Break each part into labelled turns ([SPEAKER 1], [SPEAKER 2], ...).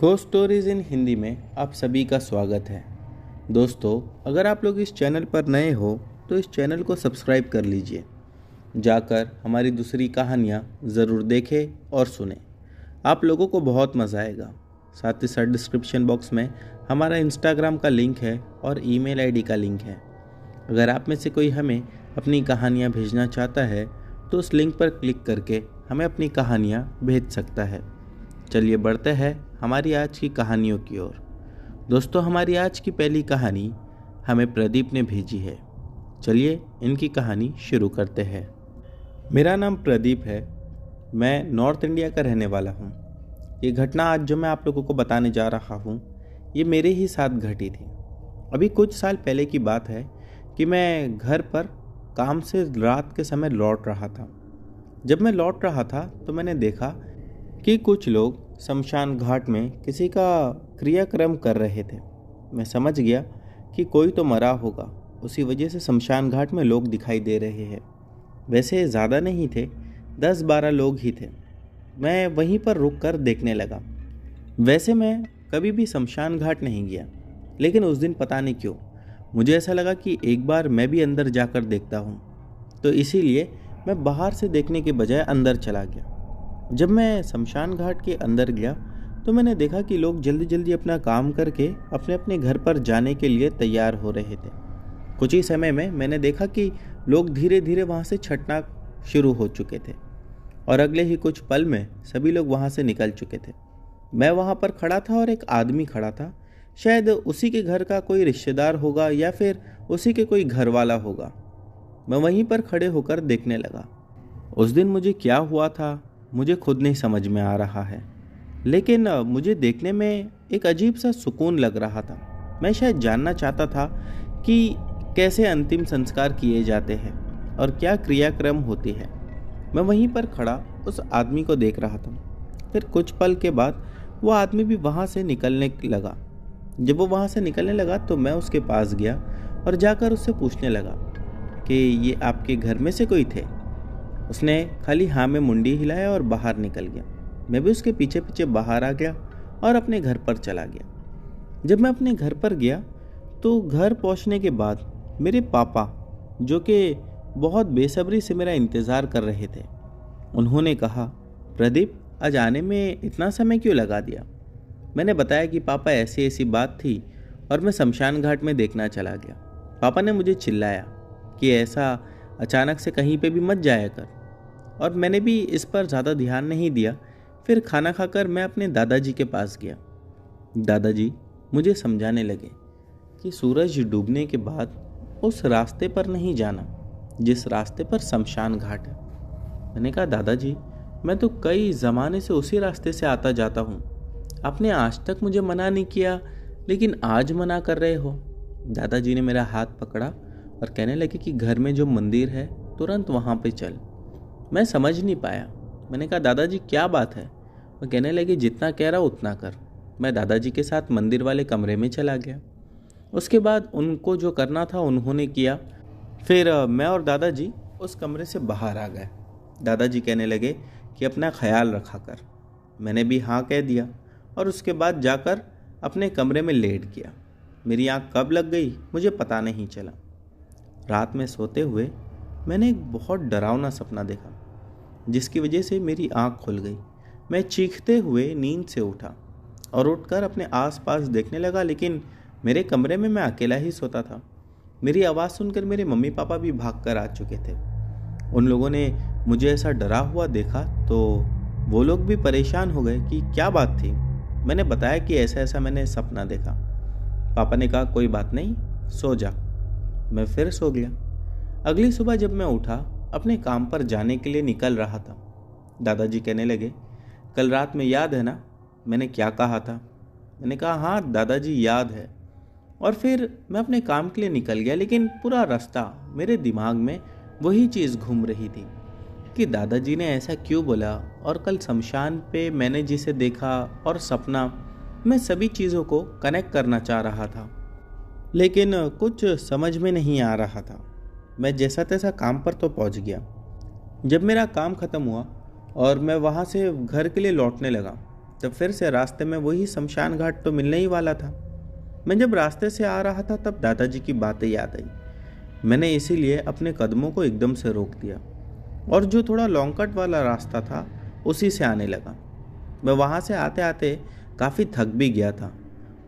[SPEAKER 1] Ghost stories in Hindi में आप सभी का स्वागत है। दोस्तों, अगर आप लोग इस चैनल पर नए हो तो इस चैनल को सब्सक्राइब कर लीजिए। जाकर हमारी दूसरी कहानियाँ ज़रूर देखें और सुनें। आप लोगों को बहुत मज़ा आएगा। साथ ही साथ डिस्क्रिप्शन बॉक्स में हमारा इंस्टाग्राम का लिंक है और ईमेल आईडी का लिंक है। अगर आप में से कोई हमें अपनी कहानियाँ भेजना चाहता है तो उस लिंक पर क्लिक करके हमें अपनी कहानियाँ भेज सकता है। चलिए बढ़ते हैं हमारी आज की कहानियों की ओर। दोस्तों, हमारी आज की पहली कहानी हमें प्रदीप ने भेजी है। चलिए इनकी कहानी शुरू करते हैं। मेरा नाम प्रदीप है। मैं नॉर्थ इंडिया का रहने वाला हूँ। ये घटना आज जो मैं आप लोगों को बताने जा रहा हूँ ये मेरे ही साथ घटी थी। अभी कुछ साल पहले की बात है कि मैं घर पर काम से रात के समय लौट रहा था। जब मैं लौट रहा था तो मैंने देखा कि कुछ लोग शमशान घाट में किसी का क्रियाक्रम कर रहे थे। मैं समझ गया कि कोई तो मरा होगा, उसी वजह से शमशान घाट में लोग दिखाई दे रहे हैं। वैसे ज़्यादा नहीं थे, 10-12 लोग ही थे। मैं वहीं पर रुक कर देखने लगा। वैसे मैं कभी भी शमशान घाट नहीं गया, लेकिन उस दिन पता नहीं क्यों मुझे ऐसा लगा कि एक बार मैं भी अंदर जाकर देखता हूँ। तो इसीलिए मैं बाहर से देखने के बजाय अंदर चला गया। जब मैं शमशान घाट के अंदर गया तो मैंने देखा कि लोग जल्दी जल्दी अपना काम करके अपने अपने घर पर जाने के लिए तैयार हो रहे थे। कुछ ही समय में मैंने देखा कि लोग धीरे धीरे वहाँ से छटना शुरू हो चुके थे और अगले ही कुछ पल में सभी लोग वहाँ से निकल चुके थे। मैं वहाँ पर खड़ा था और एक आदमी खड़ा था। शायद उसी के घर का कोई रिश्तेदार होगा या फिर उसी के कोई घर वाला होगा। मैं वहीं पर खड़े होकर देखने लगा। उस दिन मुझे क्या हुआ था मुझे खुद नहीं समझ में आ रहा है, लेकिन मुझे देखने में एक अजीब सा सुकून लग रहा था। मैं शायद जानना चाहता था कि कैसे अंतिम संस्कार किए जाते हैं और क्या क्रियाक्रम होती है। मैं वहीं पर खड़ा उस आदमी को देख रहा था। फिर कुछ पल के बाद वो आदमी भी वहाँ से निकलने लगा। जब वो वहाँ से निकलने लगा तो मैं उसके पास गया और जाकर उससे पूछने लगा कि ये आपके घर में से कोई थे। उसने खाली हाँ में मुंडी हिलाया और बाहर निकल गया। मैं भी उसके पीछे पीछे बाहर आ गया और अपने घर पर चला गया। जब मैं अपने घर पर गया तो घर पहुंचने के बाद मेरे पापा, जो कि बहुत बेसब्री से मेरा इंतज़ार कर रहे थे, उन्होंने कहा, प्रदीप आज आने में इतना समय क्यों लगा दिया। मैंने बताया कि पापा ऐसी ऐसी बात थी और मैं शमशान घाट में देखना चला गया। पापा ने मुझे चिल्लाया कि ऐसा अचानक से कहीं पे भी मत जाया कर, और मैंने भी इस पर ज़्यादा ध्यान नहीं दिया। फिर खाना खाकर मैं अपने दादाजी के पास गया। दादाजी मुझे समझाने लगे कि सूरज डूबने के बाद उस रास्ते पर नहीं जाना जिस रास्ते पर शमशान घाट है। मैंने कहा, दादाजी मैं तो कई ज़माने से उसी रास्ते से आता जाता हूँ। आपने आज तक मुझे मना नहीं किया, लेकिन आज मना कर रहे हो। दादाजी ने मेरा हाथ पकड़ा और कहने लगे कि घर में जो मंदिर है तुरंत वहाँ पे चल। मैं समझ नहीं पाया। मैंने कहा, दादाजी क्या बात है। वो कहने लगे, जितना कह रहा उतना कर। मैं दादाजी के साथ मंदिर वाले कमरे में चला गया। उसके बाद उनको जो करना था उन्होंने किया। फिर मैं और दादाजी उस कमरे से बाहर आ गए। दादाजी कहने लगे कि अपना ख्याल रखा कर। मैंने भी हाँ कह दिया और उसके बाद जाकर अपने कमरे में लेट गया। मेरी आँख कब लग गई मुझे पता नहीं चला। रात में सोते हुए मैंने एक बहुत डरावना सपना देखा, जिसकी वजह से मेरी आँख खुल गई। मैं चीखते हुए नींद से उठा और उठकर अपने आसपास देखने लगा, लेकिन मेरे कमरे में मैं अकेला ही सोता था। मेरी आवाज़ सुनकर मेरे मम्मी पापा भी भागकर आ चुके थे। उन लोगों ने मुझे ऐसा डरा हुआ देखा तो वो लोग भी परेशान हो गए कि क्या बात थी। मैंने बताया कि ऐसा ऐसा मैंने सपना देखा। पापा ने कहा, कोई बात नहीं, सो जा। मैं फिर सो गया। अगली सुबह जब मैं उठा अपने काम पर जाने के लिए निकल रहा था, दादाजी कहने लगे, कल रात में याद है ना मैंने क्या कहा था। मैंने कहा, हाँ दादाजी याद है। और फिर मैं अपने काम के लिए निकल गया, लेकिन पूरा रास्ता मेरे दिमाग में वही चीज़ घूम रही थी कि दादाजी ने ऐसा क्यों बोला और कल शमशान पे मैंने जिसे देखा और सपना, मैं सभी चीज़ों को कनेक्ट करना चाह रहा था, लेकिन कुछ समझ में नहीं आ रहा था। मैं जैसा तैसा काम पर तो पहुंच गया। जब मेरा काम ख़त्म हुआ और मैं वहाँ से घर के लिए लौटने लगा तब फिर से रास्ते में वही शमशान घाट तो मिलने ही वाला था। मैं जब रास्ते से आ रहा था तब दादाजी की बातें याद आई। मैंने इसीलिए अपने कदमों को एकदम से रोक दिया और जो थोड़ा लॉन्ग कट वाला रास्ता था उसी से आने लगा। मैं वहाँ से आते आते काफ़ी थक भी गया था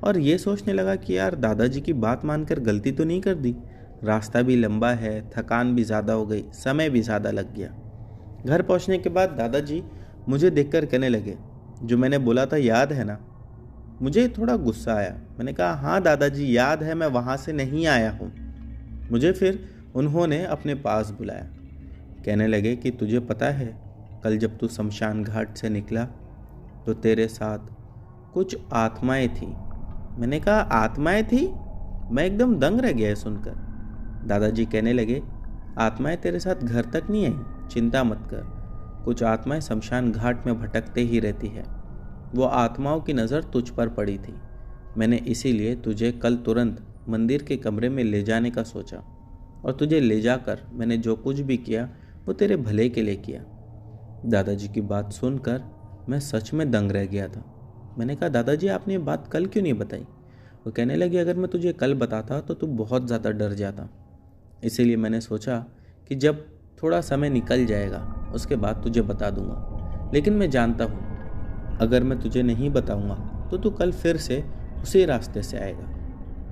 [SPEAKER 1] और ये सोचने लगा कि यार दादाजी की बात मानकर गलती तो नहीं कर दी। रास्ता भी लंबा है, थकान भी ज़्यादा हो गई, समय भी ज़्यादा लग गया। घर पहुँचने के बाद दादाजी मुझे देखकर कहने लगे, जो मैंने बोला था याद है ना? मुझे थोड़ा गुस्सा आया। मैंने कहा हाँ दादाजी याद है, मैं वहाँ से नहीं आया हूँ। मुझे फिर उन्होंने अपने पास बुलाया। कहने लगे कि तुझे पता है कल जब तू शमशान घाट से निकला तो तेरे साथ कुछ आत्माएं थी। मैंने कहा आत्माएं थी? मैं एकदम दंग रह गया सुनकर। दादाजी कहने लगे आत्माएं तेरे साथ घर तक नहीं आई, चिंता मत कर। कुछ आत्माएं शमशान घाट में भटकते ही रहती है। वो आत्माओं की नज़र तुझ पर पड़ी थी। मैंने इसीलिए तुझे कल तुरंत मंदिर के कमरे में ले जाने का सोचा और तुझे ले जाकर मैंने जो कुछ भी किया वो तेरे भले के लिए किया। दादाजी की बात सुनकर मैं सच में दंग रह गया था। मैंने कहा दादाजी आपने ये बात कल क्यों नहीं बताई? वो कहने लगे अगर मैं तुझे कल बताता तो तू बहुत ज़्यादा डर जाता, इसीलिए मैंने सोचा कि जब थोड़ा समय निकल जाएगा उसके बाद तुझे बता दूंगा। लेकिन मैं जानता हूँ अगर मैं तुझे नहीं बताऊंगा तो तू कल फिर से उसी रास्ते से आएगा।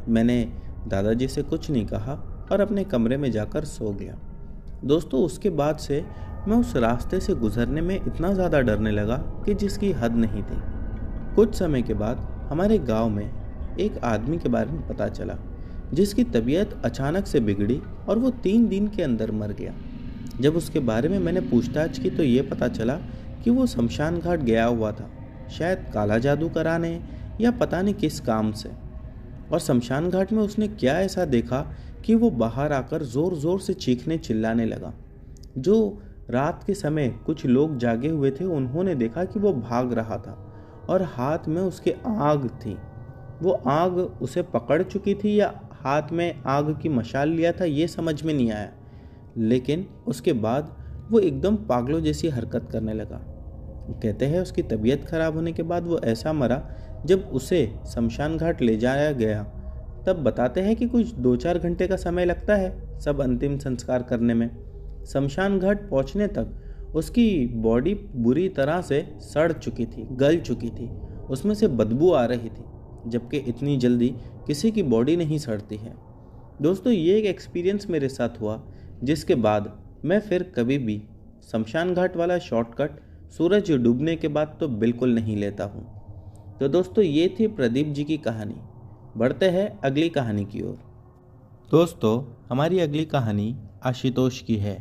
[SPEAKER 1] मैंने दादाजी से कुछ नहीं कहा और अपने कमरे में जाकर सो गया। दोस्तों उसके बाद से मैं उस रास्ते से गुजरने में इतना ज़्यादा डरने लगा कि जिसकी हद नहीं थी। कुछ समय के बाद हमारे गांव में एक आदमी के बारे में पता चला जिसकी तबीयत अचानक से बिगड़ी और वो 3 दिन के अंदर मर गया। जब उसके बारे में मैंने पूछताछ की तो ये पता चला कि वो शमशान घाट गया हुआ था, शायद काला जादू कराने या पता नहीं किस काम से। और शमशान घाट में उसने क्या ऐसा देखा कि वो बाहर आकर ज़ोर ज़ोर से चीखने चिल्लाने लगा। जो रात के समय कुछ लोग जागे हुए थे उन्होंने देखा कि वो भाग रहा था और हाथ में उसके आग थी। वो आग उसे पकड़ चुकी थी या हाथ में आग की मशाल लिया था ये समझ में नहीं आया, लेकिन उसके बाद वो एकदम पागलों जैसी हरकत करने लगा। कहते हैं उसकी तबीयत खराब होने के बाद वो ऐसा मरा। जब उसे शमशान घाट ले जाया गया तब बताते हैं कि कुछ 2-4 घंटे का समय लगता है सब अंतिम संस्कार करने में। शमशान घाट पहुंचने तक उसकी बॉडी बुरी तरह से सड़ चुकी थी, गल चुकी थी, उसमें से बदबू आ रही थी, जबकि इतनी जल्दी किसी की बॉडी नहीं सड़ती है। दोस्तों ये एक एक्सपीरियंस मेरे साथ हुआ जिसके बाद मैं फिर कभी भी शमशान घाट वाला शॉर्टकट सूरज डूबने के बाद तो बिल्कुल नहीं लेता हूँ। तो दोस्तों ये थी प्रदीप जी की कहानी। बढ़ते हैं अगली कहानी की ओर। दोस्तों हमारी अगली कहानी आशुतोष की है।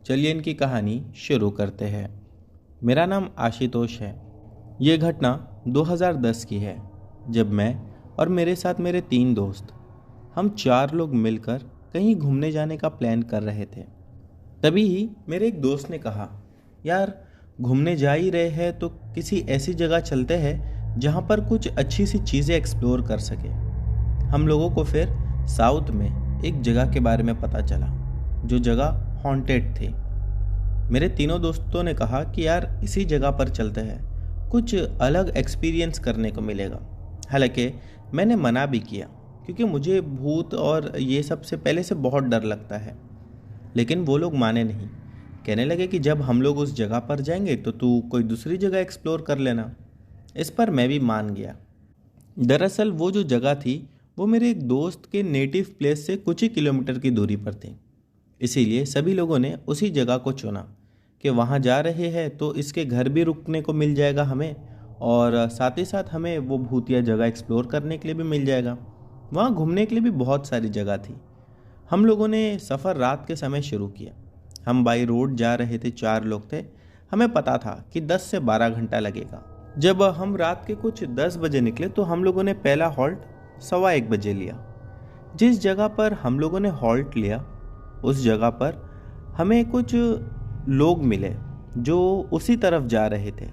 [SPEAKER 1] चलिए इनकी कहानी शुरू करते हैं। मेरा नाम आशुतोष है। ये घटना 2010 की है जब मैं और मेरे साथ मेरे 3 दोस्त, हम 4 लोग मिलकर कहीं घूमने जाने का प्लान कर रहे थे। तभी ही मेरे एक दोस्त ने कहा यार घूमने जा ही रहे हैं तो किसी ऐसी जगह चलते हैं जहाँ पर कुछ अच्छी सी चीज़ें एक्सप्लोर कर सके। हम लोगों को फिर साउथ में एक जगह के बारे में पता चला जो जगह हॉन्टेड थी। मेरे तीनों दोस्तों ने कहा कि यार इसी जगह पर चलते हैं, कुछ अलग एक्सपीरियंस करने को मिलेगा। हालांकि मैंने मना भी किया क्योंकि मुझे भूत और ये सब से पहले से बहुत डर लगता है, लेकिन वो लोग माने नहीं। कहने लगे कि जब हम लोग उस जगह पर जाएंगे तो तू कोई दूसरी जगह एक्सप्लोर कर लेना। इस पर मैं भी मान गया। दरअसल वो जो जगह थी वो मेरे एक दोस्त के नेटिव प्लेस से कुछ ही किलोमीटर की दूरी पर थी, इसीलिए सभी लोगों ने उसी जगह को चुना कि वहाँ जा रहे हैं तो इसके घर भी रुकने को मिल जाएगा हमें, और साथ ही साथ हमें वो भूतिया जगह एक्सप्लोर करने के लिए भी मिल जाएगा। वहाँ घूमने के लिए भी बहुत सारी जगह थी। हम लोगों ने सफ़र रात के समय शुरू किया। हम बाई रोड जा रहे थे, 4 लोग थे। हमें पता था कि 10 से 12 घंटा लगेगा। जब हम रात के कुछ 10 बजे निकले तो हम लोगों ने पहला हॉल्ट 1:15 बजे लिया। जिस जगह पर हम लोगों ने हॉल्ट लिया उस जगह पर हमें कुछ लोग मिले जो उसी तरफ जा रहे थे।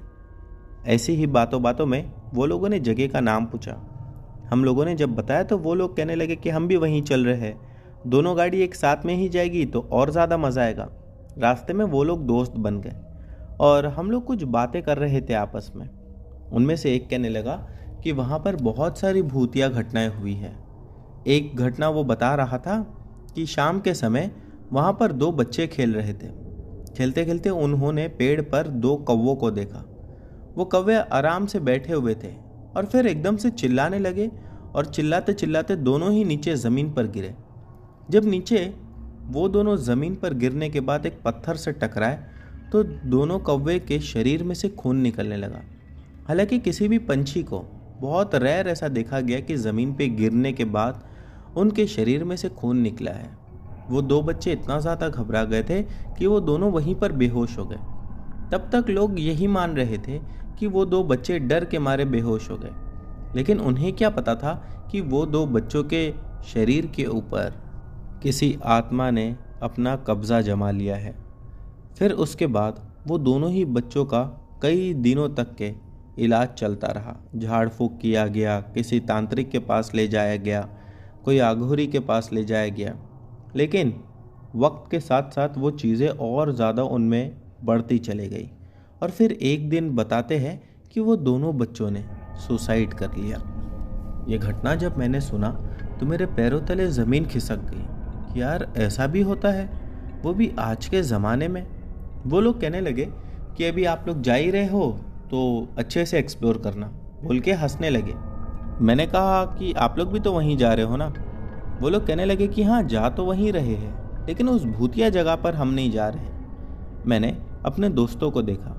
[SPEAKER 1] ऐसी ही बातों बातों में वो लोगों ने जगह का नाम पूछा। हम लोगों ने जब बताया तो वो लोग कहने लगे कि हम भी वहीं चल रहे हैं, दोनों गाड़ी एक साथ में ही जाएगी तो और ज़्यादा मज़ा आएगा। रास्ते में वो लोग दोस्त बन गए और हम लोग कुछ बातें कर रहे थे आपस में। उनमें से एक कहने लगा कि वहाँ पर बहुत सारी भूतिया घटनाएं हुई है। एक घटना वो बता रहा था कि शाम के समय वहाँ पर दो बच्चे खेल रहे थे। खेलते खेलते उन्होंने पेड़ पर दो कौवों को देखा। वो कौवे आराम से बैठे हुए थे और फिर एकदम से चिल्लाने लगे और चिल्लाते चिल्लाते दोनों ही नीचे ज़मीन पर गिरे। जब नीचे वो दोनों ज़मीन पर गिरने के बाद एक पत्थर से टकराए तो दोनों कौवे के शरीर में से खून निकलने लगा। हालांकि किसी भी पंछी को बहुत रेयर ऐसा देखा गया कि ज़मीन पे गिरने के बाद उनके शरीर में से खून निकला है। वो दो बच्चे इतना ज़्यादा घबरा गए थे कि वो दोनों वहीं पर बेहोश हो गए। तब तक लोग यही मान रहे थे कि वो दो बच्चे डर के मारे बेहोश हो गए, लेकिन उन्हें क्या पता था कि वो दो बच्चों के शरीर के ऊपर किसी आत्मा ने अपना कब्ज़ा जमा लिया है। फिर उसके बाद वो दोनों ही बच्चों का कई दिनों तक के इलाज चलता रहा। झाड़ फूक किया गया, किसी तांत्रिक के पास ले जाया गया, कोई आघोरी के पास ले जाया गया, लेकिन वक्त के साथ साथ वो चीज़ें और ज़्यादा उनमें बढ़ती चली गई। और फिर एक दिन बताते हैं कि वो दोनों बच्चों ने सुसाइड कर लिया। ये घटना जब मैंने सुना तो मेरे पैरों तले ज़मीन खिसक गई कि यार ऐसा भी होता है, वो भी आज के ज़माने में। वो लोग कहने लगे कि अभी आप लोग जा ही रहे हो तो अच्छे से एक्सप्लोर करना, बोल के हंसने लगे। मैंने कहा कि आप लोग भी तो वहीं जा रहे हो ना। वो लोग कहने लगे कि हाँ, जा तो वहीं रहे हैं, लेकिन उस भूतिया जगह पर हम नहीं जा रहे। मैंने अपने दोस्तों को देखा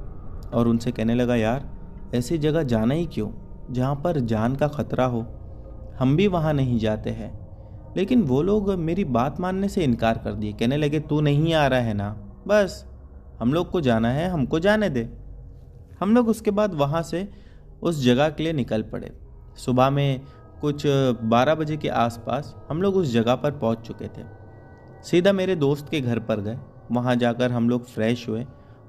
[SPEAKER 1] और उनसे कहने लगा, यार ऐसी जगह जाना ही क्यों जहाँ पर जान का खतरा हो, हम भी वहाँ नहीं जाते हैं। लेकिन वो लोग मेरी बात मानने से इनकार कर दिए। कहने लगे तू नहीं आ रहा है ना, बस हम लोग को जाना है, हमको जाने दे। हम लोग उसके बाद वहाँ से उस जगह के लिए निकल पड़े। सुबह में कुछ 12 बजे के आसपास हम लोग उस जगह पर पहुँच चुके थे। सीधा मेरे दोस्त के घर पर गए। वहाँ जाकर हम लोग फ्रेश हुए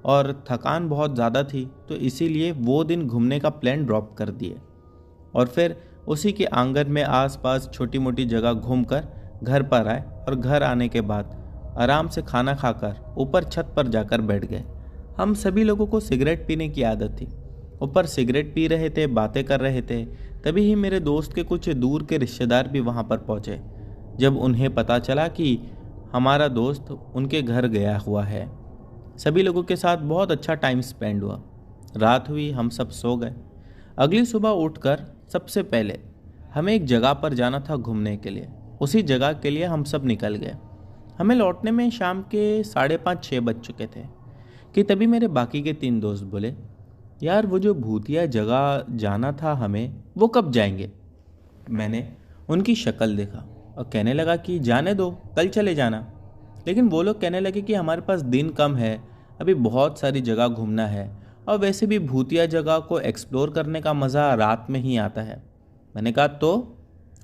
[SPEAKER 1] और थकान बहुत ज़्यादा थी, तो इसीलिए वो दिन घूमने का प्लान ड्रॉप कर दिए और फिर उसी के आंगन में आसपास छोटी मोटी जगह घूमकर घर पर आए। और घर आने के बाद आराम से खाना खाकर ऊपर छत पर जाकर बैठ गए। हम सभी लोगों को सिगरेट पीने की आदत थी। ऊपर सिगरेट पी रहे थे, बातें कर रहे थे। तभी ही मेरे दोस्त के कुछ दूर के रिश्तेदार भी वहाँ पर पहुँचे। जब उन्हें पता चला कि हमारा दोस्त उनके घर गया हुआ है, सभी लोगों के साथ बहुत अच्छा टाइम स्पेंड हुआ। रात हुई, हम सब सो गए। अगली सुबह उठकर सबसे पहले हमें एक जगह पर जाना था घूमने के लिए। उसी जगह के लिए हम सब निकल गए। हमें लौटने में शाम के 5:30-6 बज चुके थे कि तभी मेरे बाकी के 3 दोस्त बोले, यार वो जो भूतिया जगह जाना था हमें, वो कब जाएंगे। मैंने उनकी शक्ल देखा और कहने लगा कि जाने दो, कल चले जाना। लेकिन वो लोग कहने लगे कि हमारे पास दिन कम है, अभी बहुत सारी जगह घूमना है, और वैसे भी भूतिया जगह को एक्सप्लोर करने का मज़ा रात में ही आता है। मैंने कहा तो?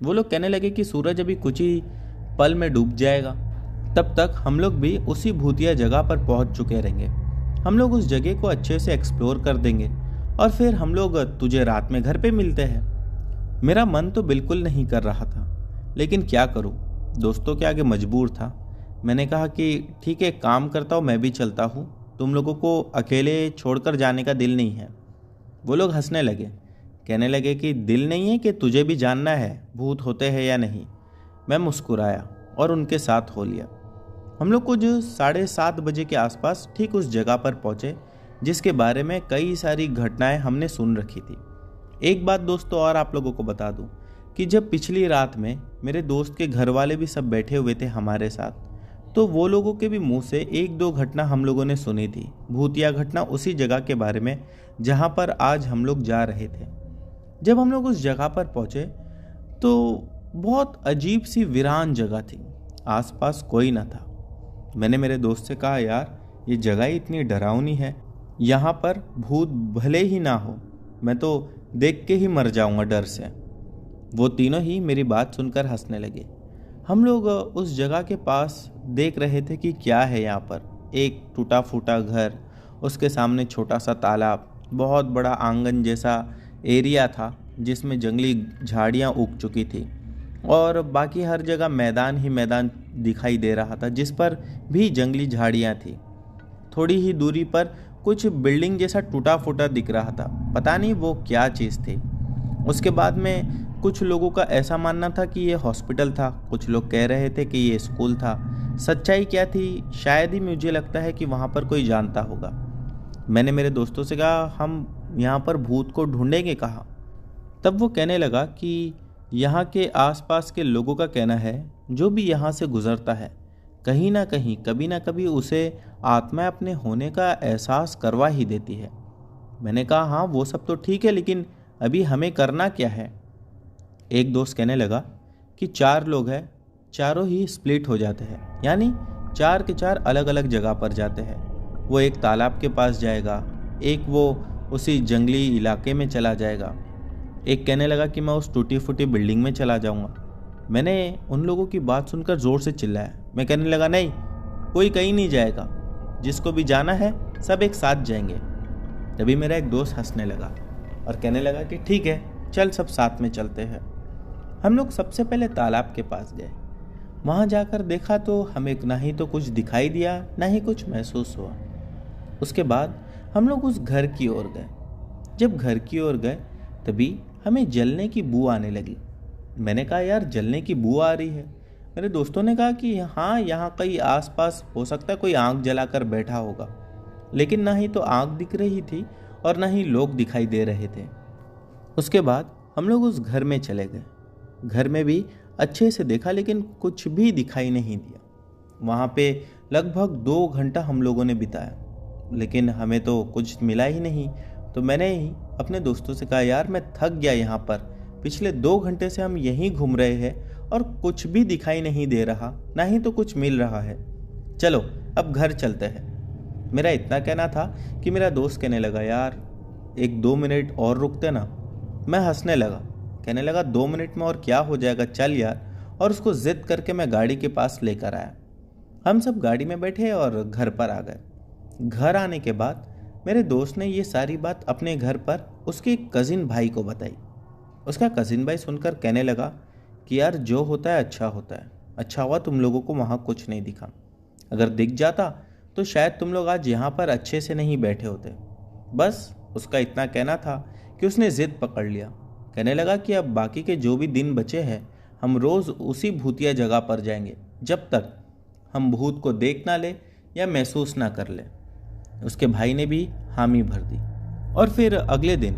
[SPEAKER 1] वो लोग कहने लगे कि सूरज अभी कुछ ही पल में डूब जाएगा, तब तक हम लोग भी उसी भूतिया जगह पर पहुंच चुके रहेंगे। हम लोग उस जगह को अच्छे से एक्सप्लोर कर देंगे और फिर हम लोग तुझे रात में घर पे मिलते हैं। मेरा मन तो बिल्कुल नहीं कर रहा था, लेकिन क्या करूं, दोस्तों के आगे मजबूर था। मैंने कहा कि ठीक है, काम करता हूँ, मैं भी चलता हूँ, तुम लोगों को अकेले छोड़कर जाने का दिल नहीं है। वो लोग हंसने लगे, कहने लगे कि दिल नहीं है कि तुझे भी जानना है भूत होते हैं या नहीं। मैं मुस्कुराया और उनके साथ हो लिया। हम लोग कुछ 7:30 बजे के आसपास ठीक उस जगह पर पहुँचे जिसके बारे में कई सारी घटनाएं हमने सुन रखी थी। एक बात दोस्तों और आप लोगों को बता दूं कि जब पिछली रात में मेरे दोस्त के घर वाले भी सब बैठे हुए थे हमारे साथ, तो वो लोगों के भी मुंह से 1-2 घटना हम लोगों ने सुनी थी, भूतिया घटना उसी जगह के बारे में जहाँ पर आज हम लोग जा रहे थे। जब हम लोग उस जगह पर पहुँचे तो बहुत अजीब सी वीरान जगह थी, आसपास कोई ना था। मैंने मेरे दोस्त से कहा, यार ये जगह ही इतनी डरावनी है, यहाँ पर भूत भले ही ना हो, मैं तो देख के ही मर जाऊँगा डर से। वो तीनों ही मेरी बात सुनकर हंसने लगे। हम लोग उस जगह के पास देख रहे थे कि क्या है यहाँ पर। एक टूटा फूटा घर, उसके सामने छोटा सा तालाब, बहुत बड़ा आंगन जैसा एरिया था जिसमें जंगली झाड़ियाँ उग चुकी थी और बाकी हर जगह मैदान ही मैदान दिखाई दे रहा था जिस पर भी जंगली झाड़ियाँ थी। थोड़ी ही दूरी पर कुछ बिल्डिंग जैसा टूटा फूटा दिख रहा था, पता नहीं वो क्या चीज़ थी। उसके बाद में कुछ लोगों का ऐसा मानना था कि ये हॉस्पिटल था, कुछ लोग कह रहे थे कि ये स्कूल था। सच्चाई क्या थी शायद ही मुझे लगता है कि वहाँ पर कोई जानता होगा। मैंने मेरे दोस्तों से कहा हम यहाँ पर भूत को ढूंढेंगे कहाँ। तब वो कहने लगा कि यहाँ के आसपास के लोगों का कहना है जो भी यहाँ से गुजरता है कहीं ना कहीं कभी ना कभी उसे आत्मा अपने होने का एहसास करवा ही देती है। मैंने कहा हाँ वो सब तो ठीक है, लेकिन अभी हमें करना क्या है। एक दोस्त कहने लगा कि 4 लोग हैं, चारों ही स्प्लिट हो जाते हैं, यानी 4 के 4 अलग अलग जगह पर जाते हैं। वो एक तालाब के पास जाएगा, एक वो उसी जंगली इलाके में चला जाएगा, एक कहने लगा कि मैं उस टूटी फूटी बिल्डिंग में चला जाऊंगा। मैंने उन लोगों की बात सुनकर ज़ोर से चिल्लाया। मैं कहने लगा नहीं, कोई कहीं नहीं जाएगा, जिसको भी जाना है सब एक साथ जाएंगे। तभी मेरा एक दोस्त हंसने लगा और कहने लगा कि ठीक है चल सब साथ में चलते हैं। हम लोग सबसे पहले तालाब के पास गए। वहाँ जाकर देखा तो हमें ना ही तो कुछ दिखाई दिया ना ही कुछ महसूस हुआ। उसके बाद हम लोग उस घर की ओर गए। जब घर की ओर गए तभी हमें जलने की बू आने लगी। मैंने कहा यार जलने की बू आ रही है। मेरे दोस्तों ने कहा कि हाँ यहाँ कहीं आसपास हो सकता है कोई आग जलाकर बैठा होगा, लेकिन ना ही तो आग दिख रही थी और ना ही लोग दिखाई दे रहे थे। उसके बाद हम लोग उस घर में चले गए। घर में भी अच्छे से देखा लेकिन कुछ भी दिखाई नहीं दिया। वहाँ पे लगभग 2 घंटा हम लोगों ने बिताया, लेकिन हमें तो कुछ मिला ही नहीं। तो मैंने ही अपने दोस्तों से कहा यार मैं थक गया, यहाँ पर पिछले 2 घंटे से हम यहीं घूम रहे हैं और कुछ भी दिखाई नहीं दे रहा, ना ही तो कुछ मिल रहा है, चलो अब घर चलते हैं। मेरा इतना कहना था कि मेरा दोस्त कहने लगा यार 1-2 मिनट और रुकते ना। मैं हंसने लगा, कहने लगा 2 मिनट में और क्या हो जाएगा, चल यार। और उसको जिद करके मैं गाड़ी के पास लेकर आया। हम सब गाड़ी में बैठे और घर पर आ गए। घर आने के बाद मेरे दोस्त ने ये सारी बात अपने घर पर उसके एक कज़िन भाई को बताई। उसका कज़िन भाई सुनकर कहने लगा कि यार जो होता है अच्छा होता है, अच्छा हुआ तुम लोगों को वहाँ कुछ नहीं दिखा, अगर दिख जाता तो शायद तुम लोग आज यहाँ पर अच्छे से नहीं बैठे होते। बस उसका इतना कहना था कि उसने ज़िद पकड़ लिया। कहने लगा कि अब बाकी के जो भी दिन बचे हैं हम रोज़ उसी भूतिया जगह पर जाएंगे जब तक हम भूत को देख ना ले या महसूस ना कर ले। उसके भाई ने भी हामी भर दी और फिर अगले दिन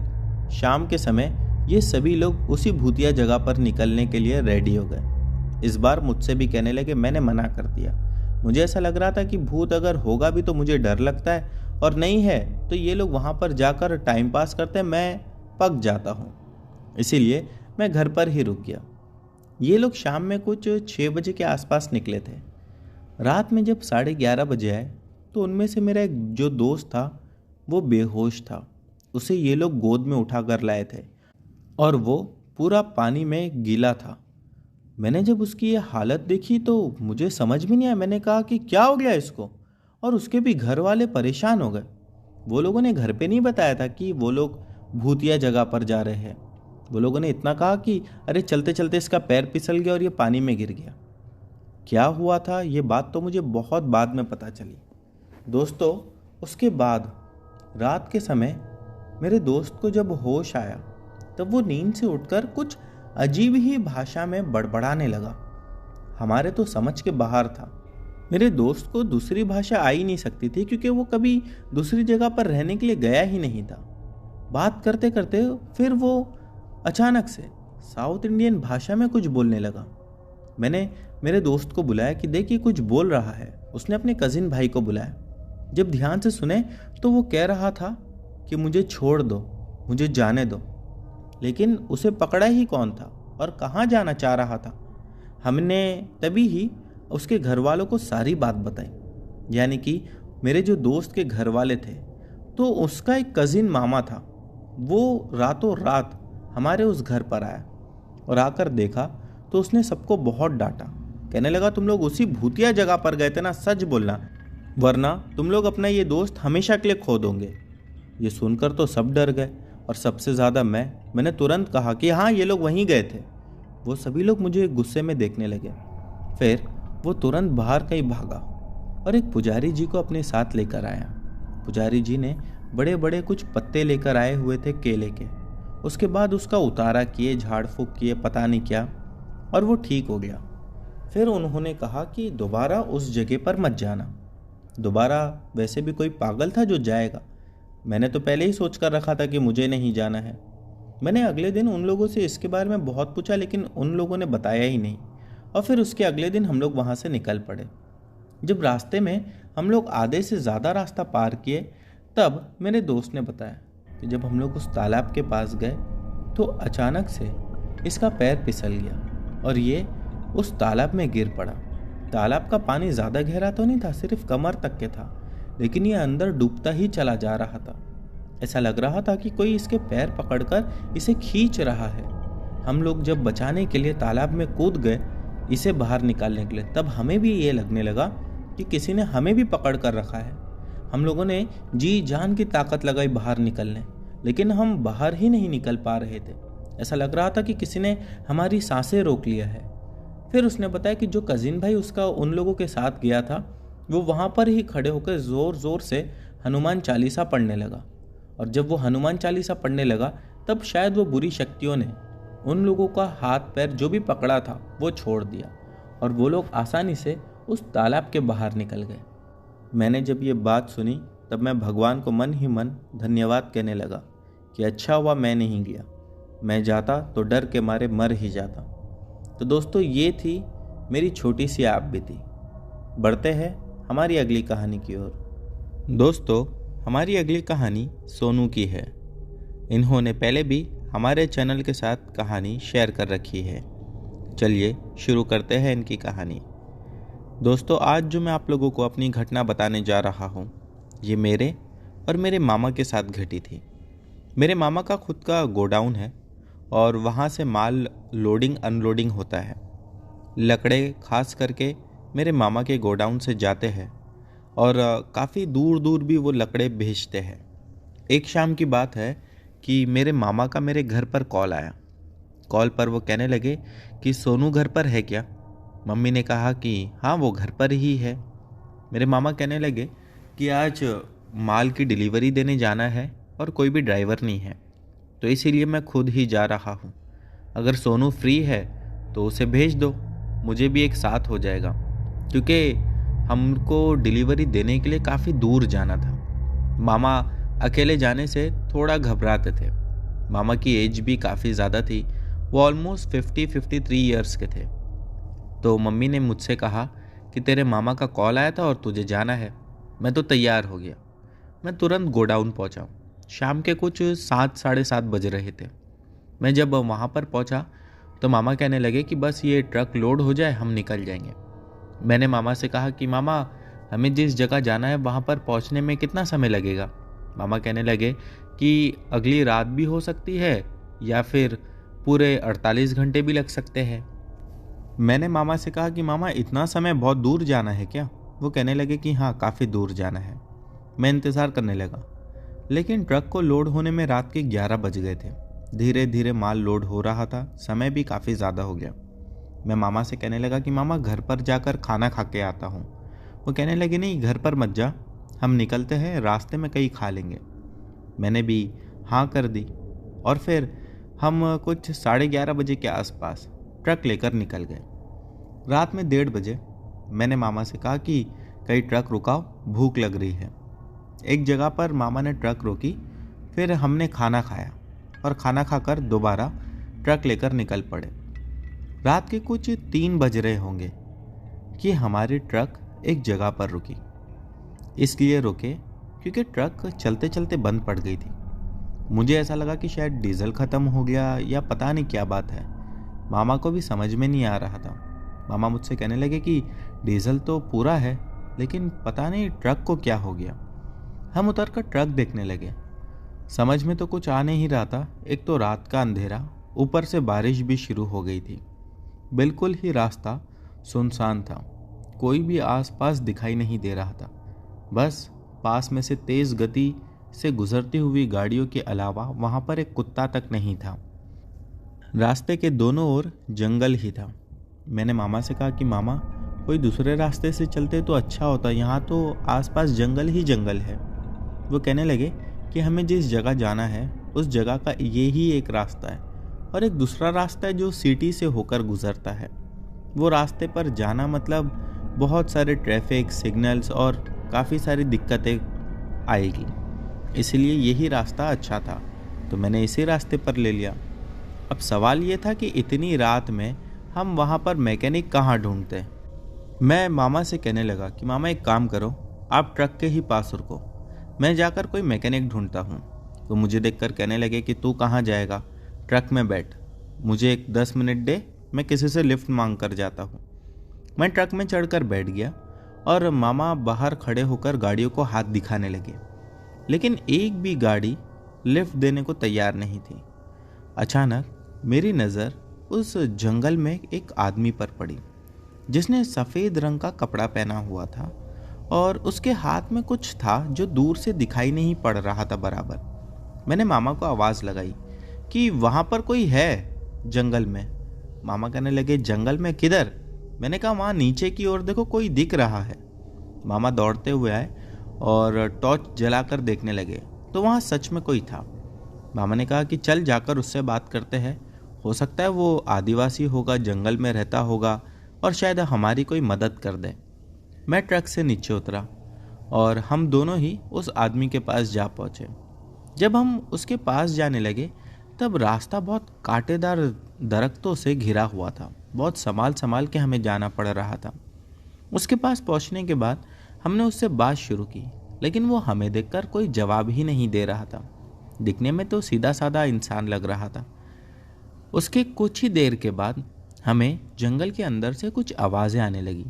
[SPEAKER 1] शाम के समय ये सभी लोग उसी भूतिया जगह पर निकलने के लिए रेडी हो गए। इस बार मुझसे भी कहने लगे, मैंने मना कर दिया। मुझे ऐसा लग रहा था कि भूत अगर होगा भी तो मुझे डर लगता है, और नहीं है तो ये लोग वहाँ पर जाकर टाइम पास करते हैं, मैं पक जाता हूँ, इसीलिए मैं घर पर ही रुक गया। ये लोग शाम में कुछ 6 बजे के आसपास निकले थे। रात में जब 11:30 बजे आए तो उनमें से मेरा एक जो दोस्त था वो बेहोश था। उसे ये लोग गोद में उठा कर लाए थे और वो पूरा पानी में गीला था। मैंने जब उसकी ये हालत देखी तो मुझे समझ में नहीं आया। मैंने कहा कि क्या हो गया इसको, और उसके भी घर वाले परेशान हो गए। वो लोगों ने घर पे नहीं बताया था कि वो लोग भूतिया जगह पर जा रहे हैं। वो लोगों ने इतना कहा कि अरे चलते चलते इसका पैर फिसल गया और ये पानी में गिर गया। क्या हुआ था ये बात तो मुझे बहुत बाद में पता चली। दोस्तों उसके बाद रात के समय मेरे दोस्त को जब होश आया तब वो नींद से उठकर कुछ अजीब ही भाषा में बड़बड़ाने लगा। हमारे तो समझ के बाहर था। मेरे दोस्त को दूसरी भाषा आ ही नहीं सकती थी क्योंकि वो कभी दूसरी जगह पर रहने के लिए गया ही नहीं था। बात करते करते फिर वो अचानक से साउथ इंडियन भाषा में कुछ बोलने लगा। मैंने मेरे दोस्त को बुलाया कि देखिए कुछ बोल रहा है। उसने अपने कज़िन भाई को बुलाया। जब ध्यान से सुने तो वो कह रहा था कि मुझे छोड़ दो, मुझे जाने दो। लेकिन उसे पकड़ा ही कौन था और कहाँ जाना चाह रहा था। हमने तभी ही उसके घर वालों को सारी बात बताई, यानी कि मेरे जो दोस्त के घर वाले थे तो उसका एक कज़िन मामा था। वो रातों रात हमारे उस घर पर आया और आकर देखा तो उसने सबको बहुत डांटा। कहने लगा तुम लोग उसी भूतिया जगह पर गए थे ना, सच बोलना, वरना तुम लोग अपना ये दोस्त हमेशा के लिए खो दोगे। ये सुनकर तो सब डर गए और सबसे ज़्यादा मैंने तुरंत कहा कि हाँ ये लोग वहीं गए थे। वो सभी लोग मुझे गुस्से में देखने लगे। फिर वो तुरंत बाहर कहीं भागा और एक पुजारी जी को अपने साथ लेकर आया। पुजारी जी ने बड़े बड़े कुछ पत्ते लेकर आए हुए थे केले के। उसके बाद उसका उतारा किए, झाड़ फूक किए, पता नहीं क्या, और वो ठीक हो गया। फिर उन्होंने कहा कि दोबारा उस जगह पर मत जाना। दोबारा वैसे भी कोई पागल था जो जाएगा। मैंने तो पहले ही सोच कर रखा था कि मुझे नहीं जाना है। मैंने अगले दिन उन लोगों से इसके बारे में बहुत पूछा, लेकिन उन लोगों ने बताया ही नहीं। और फिर उसके अगले दिन हम लोग वहाँ से निकल पड़े। जब रास्ते में हम लोग आधे से ज़्यादा रास्ता पार किए, तब मेरे दोस्त ने बताया कि जब हम लोग उस तालाब के पास गए तो अचानक से इसका पैर फिसल गया और ये उस तालाब में गिर पड़ा। तालाब का पानी ज़्यादा गहरा तो नहीं था, सिर्फ कमर तक के था, लेकिन ये अंदर डूबता ही चला जा रहा था। ऐसा लग रहा था कि कोई इसके पैर पकड़कर इसे खींच रहा है। हम लोग जब बचाने के लिए तालाब में कूद गए इसे बाहर निकालने के लिए, तब हमें भी ये लगने लगा कि किसी ने हमें भी पकड़ कर रखा है। हम लोगों ने जी जान की ताकत लगाई बाहर निकलने, लेकिन हम बाहर ही नहीं निकल पा रहे थे। ऐसा लग रहा था कि किसी ने हमारी सांसें रोक लिया है। फिर उसने बताया कि जो कजिन भाई उसका उन लोगों के साथ गया था, वो वहाँ पर ही खड़े होकर ज़ोर ज़ोर से हनुमान चालीसा पढ़ने लगा। और जब वो हनुमान चालीसा पढ़ने लगा, तब शायद वो बुरी शक्तियों ने उन लोगों का हाथ पैर जो भी पकड़ा था वो छोड़ दिया और वो लोग आसानी से उस तालाब के बाहर निकल गए। मैंने जब ये बात सुनी, तब मैं भगवान को मन ही मन धन्यवाद कहने लगा कि अच्छा हुआ मैं नहीं गया, मैं जाता तो डर के मारे मर ही जाता। तो दोस्तों, ये थी मेरी छोटी सी आप बीती। बढ़ते हैं हमारी अगली कहानी की ओर। दोस्तों, हमारी अगली कहानी सोनू की है। इन्होंने पहले भी हमारे चैनल के साथ कहानी शेयर कर रखी है। चलिए शुरू करते हैं इनकी कहानी। दोस्तों, आज जो मैं आप लोगों को अपनी घटना बताने जा रहा हूँ, ये मेरे और मेरे मामा के साथ घटी थी। मेरे मामा का खुद का गोडाउन है और वहाँ से माल लोडिंग अनलोडिंग होता है। लकड़े खास करके मेरे मामा के गोडाउन से जाते हैं और काफ़ी दूर दूर भी वो लकड़े भेजते हैं। एक शाम की बात है कि मेरे मामा का मेरे घर पर कॉल आया। कॉल पर वो कहने लगे कि सोनू घर पर है क्या? मम्मी ने कहा कि हाँ, वो घर पर ही है। मेरे मामा कहने लगे कि आज माल की डिलीवरी देने जाना है और कोई भी ड्राइवर नहीं है, तो इसीलिए मैं खुद ही जा रहा हूँ। अगर सोनू फ्री है तो उसे भेज दो, मुझे भी एक साथ हो जाएगा, क्योंकि हमको डिलीवरी देने के लिए काफ़ी दूर जाना था। मामा अकेले जाने से थोड़ा घबराते थे। मामा की एज भी काफ़ी ज़्यादा थी, वो ऑलमोस्ट 50-53 ईयर्स के थे। तो मम्मी ने मुझसे कहा कि तेरे मामा का कॉल आया था और तुझे जाना है। मैं तो तैयार हो गया। मैं तुरंत गोडाउन पहुंचा। शाम के कुछ 7-7:30 बज रहे थे। मैं जब वहां पर पहुंचा तो मामा कहने लगे कि बस ये ट्रक लोड हो जाए, हम निकल जाएंगे। मैंने मामा से कहा कि मामा, हमें जिस जगह जाना है वहाँ पर पहुँचने में कितना समय लगेगा? मामा कहने लगे कि अगली रात भी हो सकती है या फिर पूरे 48 घंटे भी लग सकते हैं। मैंने मामा से कहा कि मामा, इतना समय बहुत दूर जाना है क्या? वो कहने लगे कि हाँ, काफ़ी दूर जाना है। मैं इंतज़ार करने लगा, लेकिन ट्रक को लोड होने में रात के 11 बज गए थे। धीरे धीरे माल लोड हो रहा था, समय भी काफ़ी ज़्यादा हो गया। मैं मामा से कहने लगा कि मामा, घर पर जाकर खाना खा के आता हूँ। वो कहने लगे नहीं, घर पर मत जा, हम निकलते हैं, रास्ते में कहीं खा लेंगे। मैंने भी हाँ कर दी और फिर हम कुछ 11:30 बजे के आसपास ट्रक लेकर निकल गए। रात में 1:30 बजे मैंने मामा से कहा कि कहीं ट्रक रुकाओ, भूख लग रही है। एक जगह पर मामा ने ट्रक रोकी, फिर हमने खाना खाया और खाना खाकर दोबारा ट्रक लेकर निकल पड़े। रात के कुछ 3 बज रहे होंगे कि हमारी ट्रक एक जगह पर रुकी। इसलिए रुके क्योंकि ट्रक चलते चलते बंद पड़ गई थी। मुझे ऐसा लगा कि शायद डीजल ख़त्म हो गया या पता नहीं क्या बात है। मामा को भी समझ में नहीं आ रहा था। मामा मुझसे कहने लगे कि डीजल तो पूरा है, लेकिन पता नहीं ट्रक को क्या हो गया। हम उतर कर ट्रक देखने लगे। समझ में तो कुछ आ नहीं रहा था। एक तो रात का अंधेरा, ऊपर से बारिश भी शुरू हो गई थी। बिल्कुल ही रास्ता सुनसान था, कोई भी आसपास दिखाई नहीं दे रहा था। बस पास में से तेज़ गति से गुजरती हुई गाड़ियों के अलावा वहाँ पर एक कुत्ता तक नहीं था। रास्ते के दोनों ओर जंगल ही था। मैंने मामा से कहा कि मामा, कोई दूसरे रास्ते से चलते तो अच्छा होता, यहाँ तो आसपास जंगल ही जंगल है। वो कहने लगे कि हमें जिस जगह जाना है उस जगह का ये ही एक रास्ता है और एक दूसरा रास्ता है जो सिटी से होकर गुजरता है। वो रास्ते पर जाना मतलब बहुत सारे ट्रैफिक सिग्नल्स और काफ़ी सारी दिक्कतें आएगी, इसलिए यही रास्ता अच्छा था, तो मैंने इसी रास्ते पर ले लिया। अब सवाल ये था कि इतनी रात में हम वहाँ पर मैकेनिक कहाँ ढूंढते। मैं मामा से कहने लगा कि मामा एक काम करो, आप ट्रक के ही पास रुको, मैं जाकर कोई मैकेनिक ढूंढता हूँ। वो मुझे देखकर कहने लगे कि तू कहाँ जाएगा, ट्रक में बैठ, मुझे एक 10 मिनट दे, मैं किसी से लिफ्ट मांग कर जाता हूँ। मैं ट्रक में चढ़कर बैठ गया और मामा बाहर खड़े होकर गाड़ियों को हाथ दिखाने लगे, लेकिन एक भी गाड़ी लिफ्ट देने को तैयार नहीं थी। अचानक मेरी नज़र उस जंगल में एक आदमी पर पड़ी जिसने सफ़ेद रंग का कपड़ा पहना हुआ था और उसके हाथ में कुछ था जो दूर से दिखाई नहीं पड़ रहा था बराबर। मैंने मामा को आवाज़ लगाई कि वहाँ पर कोई है जंगल में। मामा कहने लगे जंगल में किधर? मैंने कहा वहाँ नीचे की ओर देखो, कोई दिख रहा है। मामा दौड़ते हुए आए और टॉर्च जलाकर देखने लगे तो वहाँ सच में कोई था। मामा ने कहा कि चल जाकर उससे बात करते हैं, हो सकता है वो आदिवासी होगा, जंगल में रहता होगा और शायद हमारी कोई मदद कर दे। मैं ट्रक से नीचे उतरा और हम दोनों ही उस आदमी के पास जा पहुँचे। जब हम उसके पास जाने लगे तब रास्ता बहुत कांटेदार दरख्तों से घिरा हुआ था, बहुत संभाल संभाल के हमें जाना पड़ रहा था। उसके पास पहुंचने के बाद हमने उससे बात शुरू की, लेकिन वो हमें देखकर कोई जवाब ही नहीं दे रहा था। दिखने में तो सीधा साधा इंसान लग रहा था। उसके कुछ ही देर के बाद हमें जंगल के अंदर से कुछ आवाज़ें आने लगी,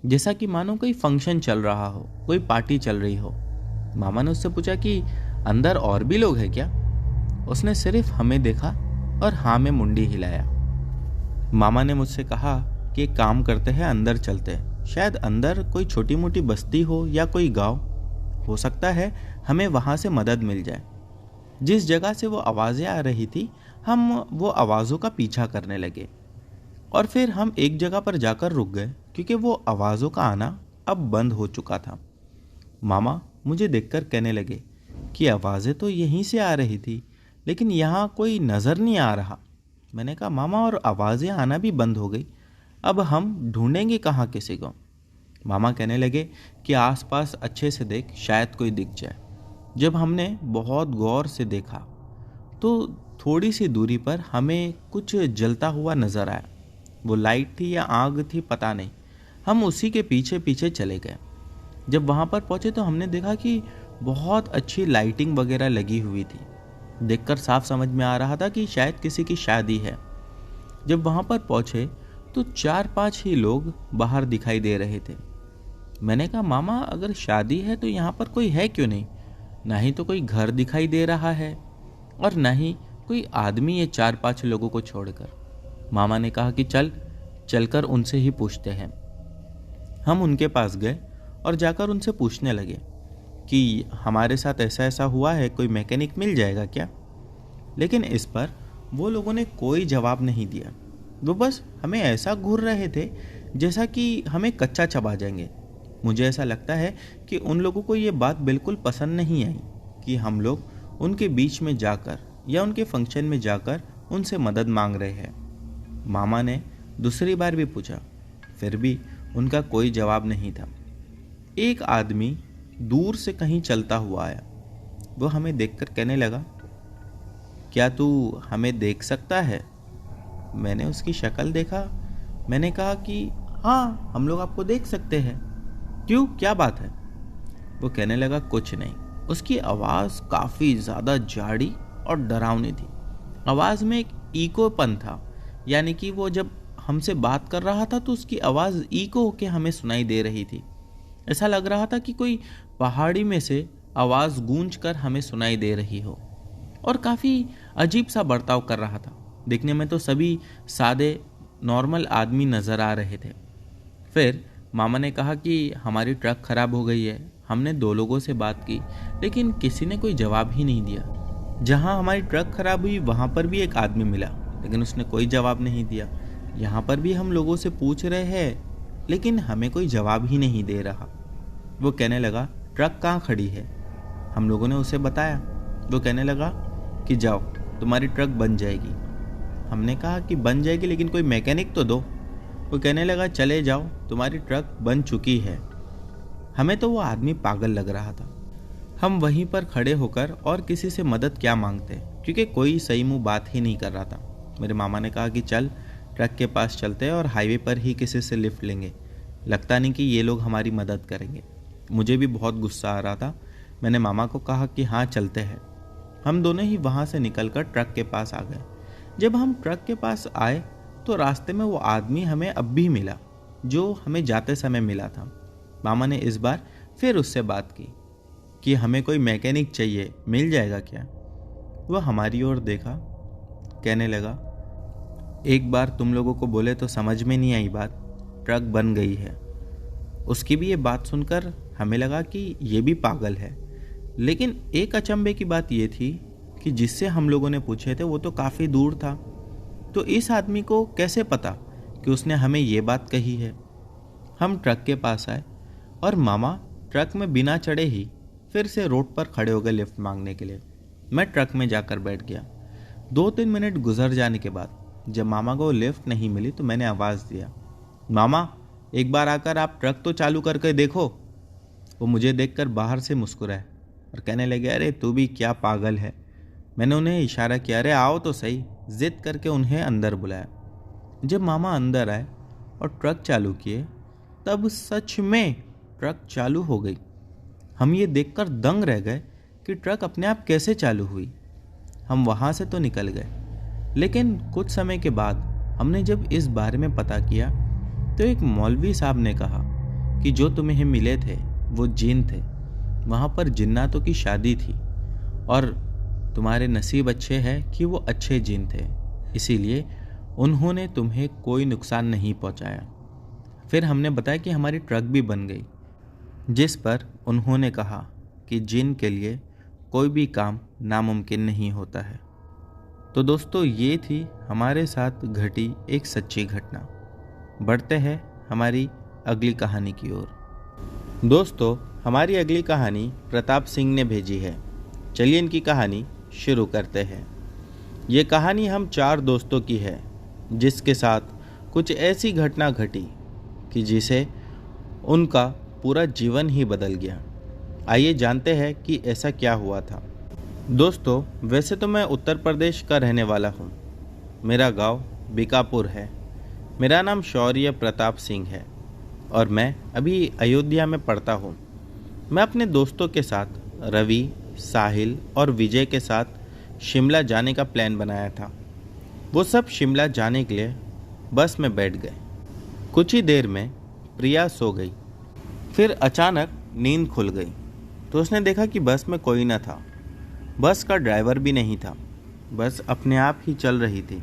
[SPEAKER 1] जैसा कि मानो कोई फंक्शन चल रहा हो, कोई पार्टी चल रही हो। मामा ने उससे पूछा कि अंदर और भी लोग हैं क्या? उसने सिर्फ हमें देखा और हाँ में मुंडी हिलाया। मामा ने मुझसे कहा कि एक काम करते हैं, अंदर चलते हैं, शायद अंदर कोई छोटी मोटी बस्ती हो या कोई गांव हो सकता है, हमें वहाँ से मदद मिल जाए। जिस जगह से वो आवाज़ें आ रही थी हम वो आवाज़ों का पीछा करने लगे और फिर हम एक जगह पर जाकर रुक गए क्योंकि वो आवाज़ों का आना अब बंद हो चुका था। मामा मुझे देखकर कहने लगे कि आवाज़ें तो यहीं से आ रही थी, लेकिन यहाँ कोई नज़र नहीं आ रहा। मैंने कहा मामा और आवाज़ें आना भी बंद हो गई, अब हम ढूंढेंगे कहाँ किसी को? मामा कहने लगे कि आसपास अच्छे से देख, शायद कोई दिख जाए। जब हमने बहुत गौर से देखा तो थोड़ी सी दूरी पर हमें कुछ जलता हुआ नज़र आया। वो लाइट थी या आग थी पता नहीं। हम उसी के पीछे पीछे चले गए। जब वहाँ पर पहुँचे तो हमने देखा कि बहुत अच्छी लाइटिंग वगैरह लगी हुई थी। देखकर साफ समझ में आ रहा था कि शायद किसी की शादी है। जब वहाँ पर पहुँचे तो 4-5 ही लोग बाहर दिखाई दे रहे थे। मैंने कहा मामा अगर शादी है तो यहाँ पर कोई है क्यों नहीं? ना ही तो कोई घर दिखाई दे रहा है और ना ही कोई आदमी ये 4-5 लोगों को छोड़कर। मामा ने कहा कि चलकर उनसे ही पूछते हैं। हम उनके पास गए और जाकर उनसे पूछने लगे कि हमारे साथ ऐसा ऐसा हुआ है, कोई मैकेनिक मिल जाएगा क्या? लेकिन इस पर वो लोगों ने कोई जवाब नहीं दिया। वो बस हमें ऐसा घूर रहे थे जैसा कि हमें कच्चा चबा जाएंगे। मुझे ऐसा लगता है कि उन लोगों को ये बात बिल्कुल पसंद नहीं आई कि हम लोग उनके बीच में जाकर या उनके फंक्शन में जाकर उनसे मदद मांग रहे हैं। मामा ने दूसरी बार भी पूछा, फिर भी उनका कोई जवाब नहीं था। एक आदमी दूर से कहीं चलता हुआ आया। वो हमें देखकर कहने लगा, क्या तू हमें देख सकता है? मैंने उसकी शक्ल देखा। मैंने कहा कि हाँ, हम लोग आपको देख सकते हैं। क्यों, क्या बात है? वो कहने लगा कुछ नहीं। उसकी आवाज़ काफ़ी ज़्यादा जाड़ी और डरावनी थी। आवाज़ में एक ईकोपन था, यानी कि वो जब हमसे बात कर रहा था तो उसकी आवाज़ ईको होके हमें सुनाई दे रही थी। ऐसा लग रहा था कि कोई पहाड़ी में से आवाज़ गूंज कर हमें सुनाई दे रही हो और काफ़ी अजीब सा बर्ताव कर रहा था। दिखने में तो सभी सादे नॉर्मल आदमी नज़र आ रहे थे। फिर मामा ने कहा कि हमारी ट्रक ख़राब हो गई है। हमने 2 लोगों से बात की, लेकिन किसी ने कोई जवाब ही नहीं दिया। जहाँ हमारी ट्रक ख़राब हुई वहाँ पर भी एक आदमी मिला, लेकिन उसने कोई जवाब नहीं दिया। यहाँ पर भी हम लोगों से पूछ रहे हैं, लेकिन हमें कोई जवाब ही नहीं दे रहा। वो कहने लगा, ट्रक कहाँ खड़ी है? हम लोगों ने उसे बताया। वो कहने लगा कि जाओ, तुम्हारी ट्रक बन जाएगी। हमने कहा कि बन जाएगी, लेकिन कोई मैकेनिक तो दो। वो कहने लगा चले जाओ, तुम्हारी ट्रक बन चुकी है। हमें तो वो आदमी पागल लग रहा था। हम वहीं पर खड़े होकर और किसी से मदद क्या मांगते, क्योंकि कोई सही मुंह बात ही नहीं कर रहा था। मेरे मामा ने कहा कि चल ट्रक के पास चलते हैं और हाईवे पर ही किसी से लिफ्ट लेंगे, लगता नहीं कि ये लोग हमारी मदद करेंगे। मुझे भी बहुत गुस्सा आ रहा था। मैंने मामा को कहा कि हाँ चलते हैं। हम दोनों ही वहाँ से निकलकर ट्रक के पास आ गए। जब हम ट्रक के पास आए तो रास्ते में वो आदमी हमें अब भी मिला जो हमें जाते समय मिला था। मामा ने इस बार फिर उससे बात की कि हमें कोई मैकेनिक चाहिए, मिल जाएगा क्या। वह हमारी ओर देखा, कहने लगा एक बार तुम लोगों को बोले तो समझ में नहीं आई बात, ट्रक बन गई है। उसकी भी ये बात सुनकर हमें लगा कि ये भी पागल है। लेकिन एक अचंभे की बात ये थी कि जिससे हम लोगों ने पूछे थे वो तो काफ़ी दूर था, तो इस आदमी को कैसे पता कि उसने हमें ये बात कही है। हम ट्रक के पास आए और मामा ट्रक में बिना चढ़े ही फिर से रोड पर खड़े हो गए लिफ्ट मांगने के लिए। मैं ट्रक में जाकर बैठ गया। 2-3 मिनट गुजर जाने के बाद जब मामा को लिफ्ट नहीं मिली तो मैंने आवाज़ दिया, मामा एक बार आकर आप ट्रक तो चालू करके देखो। वो मुझे देखकर बाहर से मुस्कुराए और कहने लगे अरे तू भी क्या पागल है। मैंने उन्हें इशारा किया, अरे आओ तो सही। जिद करके उन्हें अंदर बुलाया। जब मामा अंदर आए और ट्रक चालू किए तब सच में ट्रक चालू हो गई। हम ये देखकर दंग रह गए कि ट्रक अपने आप कैसे चालू हुई। हम वहाँ से तो निकल गए, लेकिन कुछ समय के बाद हमने जब इस बारे में पता किया तो एक मौलवी साहब ने कहा कि जो तुम्हें मिले थे वो जिन थे, वहाँ पर जिन्नातों की शादी थी और तुम्हारे नसीब अच्छे हैं कि वो अच्छे जिन थे, इसीलिए उन्होंने तुम्हें कोई नुकसान नहीं पहुँचाया। फिर हमने बताया कि हमारी ट्रक भी बन गई, जिस पर उन्होंने कहा कि जिन के लिए कोई भी काम नामुमकिन नहीं होता है। तो दोस्तों ये थी हमारे साथ घटी एक सच्ची घटना। बढ़ते हैं हमारी अगली कहानी की ओर। दोस्तों हमारी अगली कहानी प्रताप सिंह ने भेजी है। चलिए इनकी कहानी शुरू करते हैं। ये कहानी हम 4 दोस्तों की है जिसके साथ कुछ ऐसी घटना घटी कि जिसे उनका पूरा जीवन ही बदल गया। आइए जानते हैं कि ऐसा क्या हुआ था। दोस्तों वैसे तो मैं उत्तर प्रदेश का रहने वाला हूँ। मेरा गांव बीकापुर है। मेरा नाम शौर्य प्रताप सिंह है और मैं अभी अयोध्या में पढ़ता हूँ। मैं अपने दोस्तों के साथ रवि, साहिल और विजय के साथ शिमला जाने का प्लान बनाया था। वो सब शिमला जाने के लिए बस में बैठ गए। कुछ ही देर में प्रिया सो गई। फिर अचानक नींद खुल गई तो उसने देखा कि बस में कोई न था। बस का ड्राइवर भी नहीं था। बस अपने आप ही चल रही थी।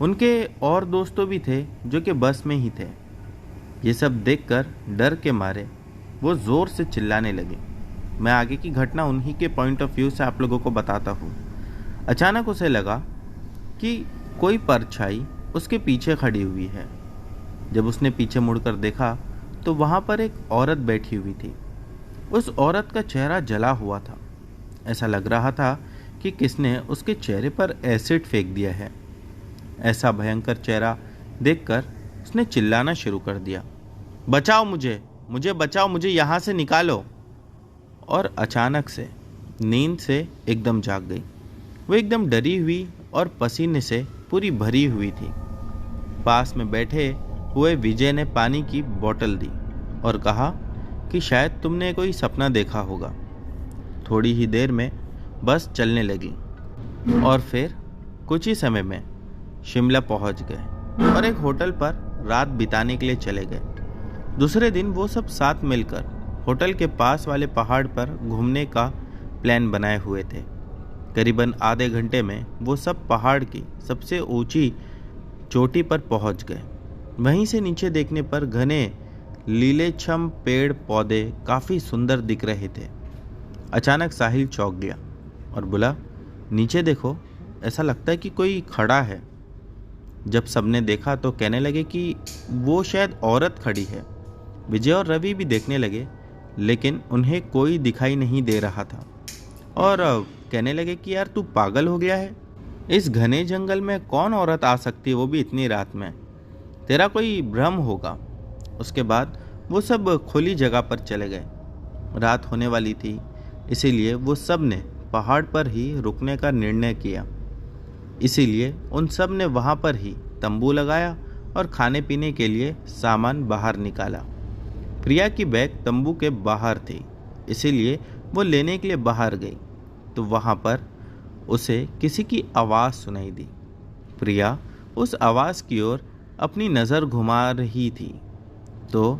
[SPEAKER 1] उनके और दोस्तों भी थे जो कि बस में ही थे। ये सब देखकर डर के मारे वो ज़ोर से चिल्लाने लगे। मैं आगे की घटना उन्हीं के पॉइंट ऑफ व्यू से आप लोगों को बताता हूँ। अचानक उसे लगा कि कोई परछाई उसके पीछे खड़ी हुई है। जब उसने पीछे मुड़कर देखा तो वहाँ पर एक औरत बैठी हुई थी। उस औरत का चेहरा जला हुआ था। ऐसा लग रहा था कि किसने उसके चेहरे पर एसिड फेंक दिया है। ऐसा भयंकर चेहरा देखकर उसने चिल्लाना शुरू कर दिया, बचाओ मुझे, मुझे बचाओ, मुझे यहाँ से निकालो। और अचानक से नींद से एकदम जाग गई। वो एकदम डरी हुई और पसीने से पूरी भरी हुई थी। पास में बैठे हुए विजय ने पानी की बोतल दी और कहा कि शायद तुमने कोई सपना देखा होगा। थोड़ी ही देर में बस चलने लगी और फिर कुछ ही समय में शिमला पहुंच गए और एक होटल पर रात बिताने के लिए चले गए। दूसरे दिन वो सब साथ मिलकर होटल के पास वाले पहाड़ पर घूमने का प्लान बनाए हुए थे। करीबन आधे घंटे में वो सब पहाड़ की सबसे ऊंची चोटी पर पहुंच गए। वहीं से नीचे देखने पर घने लीलेछम पेड़ पौधे काफ़ी सुंदर दिख रहे थे। अचानक साहिल चौंक गया और बोला, नीचे देखो, ऐसा लगता है कि कोई खड़ा है। जब सबने देखा तो कहने लगे कि वो शायद औरत खड़ी है। विजय और रवि भी देखने लगे, लेकिन उन्हें कोई दिखाई नहीं दे रहा था। और कहने लगे कि यार तू पागल हो गया है, इस घने जंगल में कौन औरत आ सकती है, वो भी इतनी रात में, तेरा कोई भ्रम होगा। उसके बाद वो सब खुली जगह पर चले गए। रात होने वाली थी, इसीलिए वो सब ने पहाड़ पर ही रुकने का निर्णय किया। इसीलिए उन सब ने वहाँ पर ही तंबू लगाया और खाने पीने के लिए सामान बाहर निकाला। प्रिया की बैग तंबू के बाहर थी, इसीलिए वो लेने के लिए बाहर गई तो वहाँ पर उसे किसी की आवाज़ सुनाई दी। प्रिया उस आवाज़ की ओर अपनी नज़र घुमा रही थी तो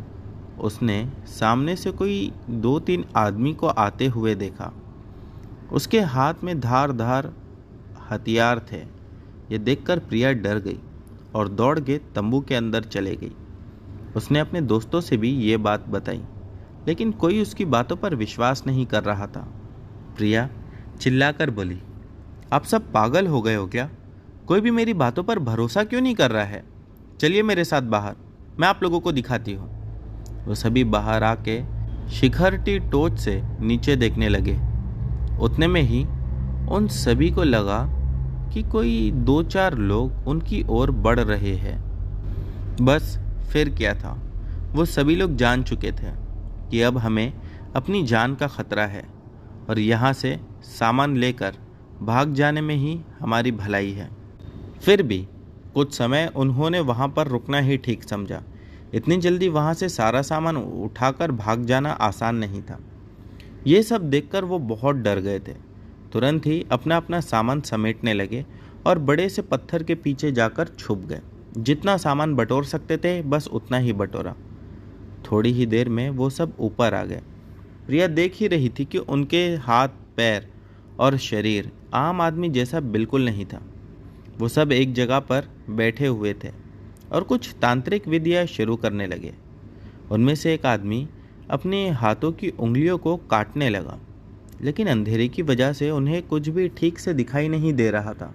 [SPEAKER 1] उसने सामने से कोई 2-3 आदमी को आते हुए देखा। उसके हाथ में धारदार हथियार थे। ये देखकर प्रिया डर गई और दौड़ के तंबू के अंदर चले गई। उसने अपने दोस्तों से भी ये बात बताई, लेकिन कोई उसकी बातों पर विश्वास नहीं कर रहा था। प्रिया चिल्लाकर बोली, आप सब पागल हो गए हो क्या? कोई भी मेरी बातों पर भरोसा क्यों नहीं कर रहा है? चलिए मेरे साथ बाहर, मैं आप लोगों को दिखाती हूँ। वो सभी बाहर आके शिखरटी टॉर्च से नीचे देखने लगे। उतने में ही उन सभी को लगा कि कोई 2-4 लोग उनकी ओर बढ़ रहे हैं। बस फिर क्या था, वो सभी लोग जान चुके थे कि अब हमें अपनी जान का खतरा है और यहाँ से सामान लेकर भाग जाने में ही हमारी भलाई है। फिर भी कुछ समय उन्होंने वहाँ पर रुकना ही ठीक समझा। इतनी जल्दी वहाँ से सारा सामान उठाकर भाग जाना आसान नहीं था। ये सब देखकर वो बहुत डर गए थे। तुरंत ही अपना अपना सामान समेटने लगे और बड़े से पत्थर के पीछे जाकर छुप गए। जितना सामान बटोर सकते थे बस उतना ही बटोरा। थोड़ी ही देर में वो सब ऊपर आ गए। प्रिया देख ही रही थी कि उनके हाथ, पैर और शरीर आम आदमी जैसा बिल्कुल नहीं था। वो सब एक जगह पर बैठे हुए थे और कुछ तांत्रिक विधियाँ शुरू करने लगे। उनमें से एक आदमी अपने हाथों की उंगलियों को काटने लगा, लेकिन अंधेरे की वजह से उन्हें कुछ भी ठीक से दिखाई नहीं दे रहा था।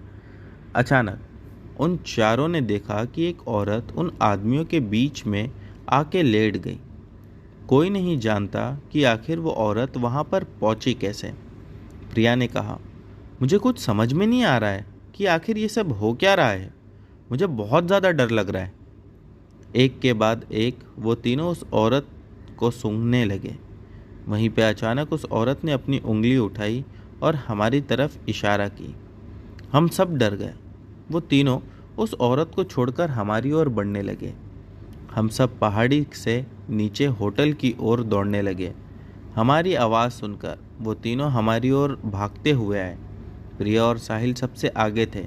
[SPEAKER 1] अचानक उन चारों ने देखा कि एक औरत उन आदमियों के बीच में आके लेट गई। कोई नहीं जानता कि आखिर वो औरत वहाँ पर पहुँची कैसे। प्रिया ने कहा, मुझे कुछ समझ में नहीं आ रहा है कि आखिर ये सब हो क्या रहा है। मुझे बहुत ज़्यादा डर लग रहा है। एक के बाद एक वो तीनों उस औरत को सूंघने लगे। वहीं पे अचानक उस औरत ने अपनी उंगली उठाई और हमारी तरफ इशारा की। हम सब डर गए। वो तीनों उस औरत को छोड़कर हमारी ओर बढ़ने लगे। हम सब पहाड़ी से नीचे होटल की ओर दौड़ने लगे। हमारी आवाज़ सुनकर वो तीनों हमारी ओर भागते हुए आए। प्रिया और साहिल सबसे आगे थे।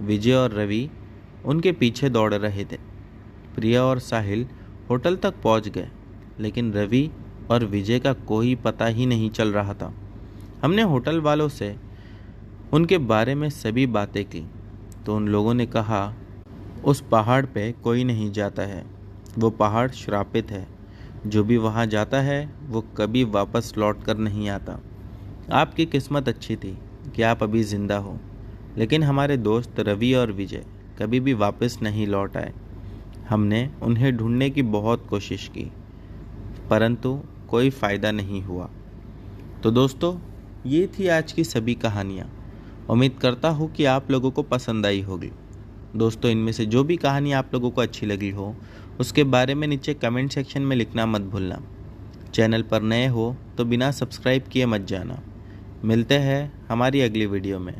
[SPEAKER 1] विजय और रवि उनके पीछे दौड़ रहे थे। प्रिया और साहिल होटल तक पहुंच गए, लेकिन रवि और विजय का कोई पता ही नहीं चल रहा था। हमने होटल वालों से उनके बारे में सभी बातें की तो उन लोगों ने कहा, उस पहाड़ पे कोई नहीं जाता है, वो पहाड़ श्रापित है। जो भी वहाँ जाता है वो कभी वापस लौट कर नहीं आता। आपकी किस्मत अच्छी थी कि आप अभी ज़िंदा हो, लेकिन हमारे दोस्त रवि और विजय कभी भी वापस नहीं लौट आए। हमने उन्हें ढूंढने की बहुत कोशिश की, परंतु कोई फ़ायदा नहीं हुआ। तो दोस्तों, ये थी आज की सभी कहानियाँ। उम्मीद करता हूँ कि आप लोगों को पसंद आई होगी। दोस्तों, इनमें से जो भी कहानी आप लोगों को अच्छी लगी हो उसके बारे में नीचे कमेंट सेक्शन में लिखना मत भूलना। चैनल पर नए हो तो बिना सब्सक्राइब किए मत जाना। मिलते हैं हमारी अगली वीडियो में।